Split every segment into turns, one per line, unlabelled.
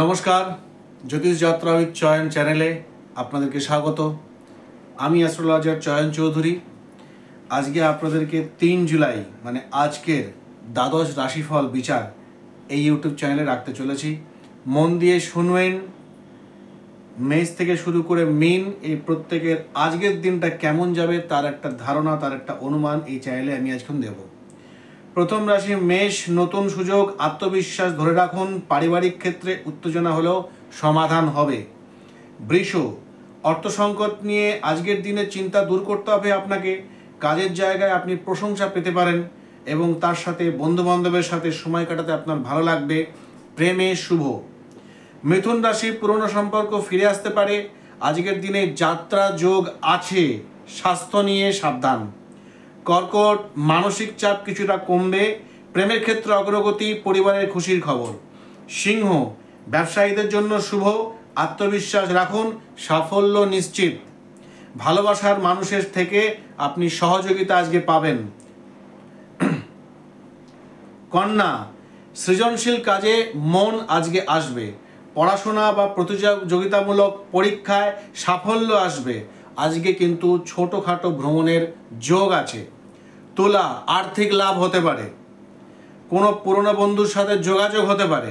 নমস্কার, জ্যোতিষ যাত্রা উইথ চয়ন চ্যানেলে আপনাদেরকে স্বাগত। আমি অ্যাস্ট্রোলজার চয়ন চৌধুরী। আজকে আপনাদেরকে 3 জুলাই মানে আজকের দ্বাদশ রাশিফল বিচার এই ইউটিউব চ্যানেলে রাখতে চলেছি। মন দিয়ে শুনবেন। মেষ থেকে শুরু করে মিন, এই প্রত্যেকের আজকের দিনটা কেমন যাবে তার একটা ধারণা, তার একটা অনুমান এই চ্যানেলে আমি আজকে দেব। প্রথম রাশি মেষ, নতুন সুযোগ, আত্মবিশ্বাস ধরে রাখুন। পারিবারিক ক্ষেত্রে উত্তেজনা হলেও সমাধান হবে। বৃষ, অর্থ সংকট নিয়ে আজকের দিনে চিন্তা দূর করতে হবে আপনাকে। কাজের জায়গায় আপনি প্রশংসা পেতে পারেন এবং তার সাথে বন্ধুবান্ধবের সাথে সময় কাটাতে আপনার ভালো লাগবে। প্রেমে শুভ। মিথুন রাশি, পুরনো সম্পর্ক ফিরে আসতে পারে। আজকের দিনে যাত্রা যোগ আছে, স্বাস্থ্য নিয়ে সাবধান। কর্কট, মানসিক চাপ কিছুটা কমবে। প্রেমের ক্ষেত্রে অগ্রগতি, পরিবারের খুশির খবর। সিংহ, ব্যবসায়ীদের জন্য শুভ, আত্মবিশ্বাস রাখুন, সাফল্য নিশ্চিত। ভালোবাসার মানুষের থেকে আপনি সহযোগিতা আজকে পাবেন। কন্যা, সৃজনশীল কাজে মন আজকে আসবে। পড়াশোনা বা প্রতিযোগিতামূলক পরীক্ষায় সাফল্য আসবে। আজকে কিন্তু ছোটোখাটো ভ্রমণের যোগ আছে। তুলা, আর্থিক লাভ হতে পারে। কোনো পুরনো বন্ধুর সাথে যোগাযোগ হতে পারে।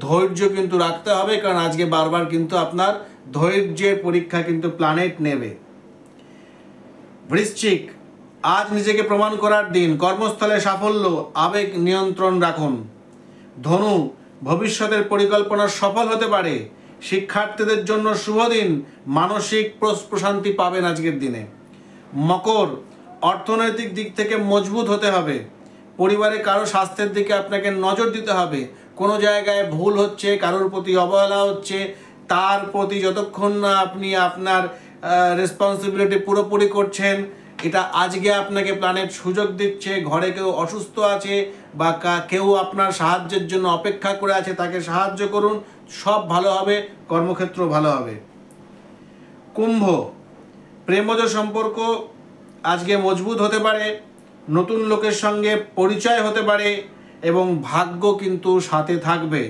ধৈর্য কিন্তু রাখতে হবে, কারণ আজকে বারবার কিন্তু আপনার ধৈর্যের পরীক্ষা কিন্তু প্ল্যানেট নেবে। বৃশ্চিক, আজ নিজেকে প্রমাণ করার দিন। কর্মস্থলে সাফল্য, আবেগ নিয়ন্ত্রণ রাখুন। ধনু, ভবিষ্যতের পরিকল্পনা সফল হতে পারে। শিক্ষার্থীদের জন্য শুভ দিন, মানসিক প্রশান্তি পাবেন আজকের দিনে। মকর, অর্থনৈতিক দিক থেকে মজবুত হতে হবে। পরিবারে কারো স্বাস্থ্যের দিকে আপনাকে নজর দিতে হবে। কোনো জায়গায় ভুল হচ্ছে, কারোর প্রতি অবহেলা হচ্ছে, তার প্রতি যতক্ষণ না আপনি আপনার রেসপন্সিবিলিটি পুরোপুরি করছেন, এটা আজকে আপনাকে প্ল্যানেট সুযোগ দিচ্ছে। ঘরে কেউ অসুস্থ আছে বা কেউ আপনার সাহায্যের জন্য অপেক্ষা করে আছে, তাকে সাহায্য করুন, সব ভালো হবে, কর্মক্ষেত্র ভালো হবে। কুম্ভ, প্রেমজ সম্পর্ক আজকে মজবুত হতে পারে। নতুন লোকের সঙ্গে পরিচয় হতে পারে এবং ভাগ্য কিন্তু সাথে থাকবে।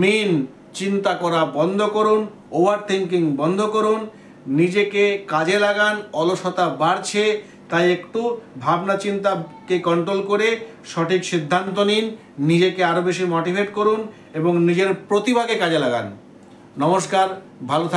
মীন, চিন্তা করা বন্ধ করুন, ওভার থিঙ্কিং বন্ধ করুন, নিজেকে কাজে লাগান। অলসতা বাড়ছে, তাই একটু ভাবনা চিন্তাকে কন্ট্রোল করে সঠিক সিদ্ধান্ত নিন। নিজেকে আরও বেশি মোটিভেট করুন এবং নিজের প্রতিভাকে কাজে লাগান। নমস্কার, ভালো থাকুন।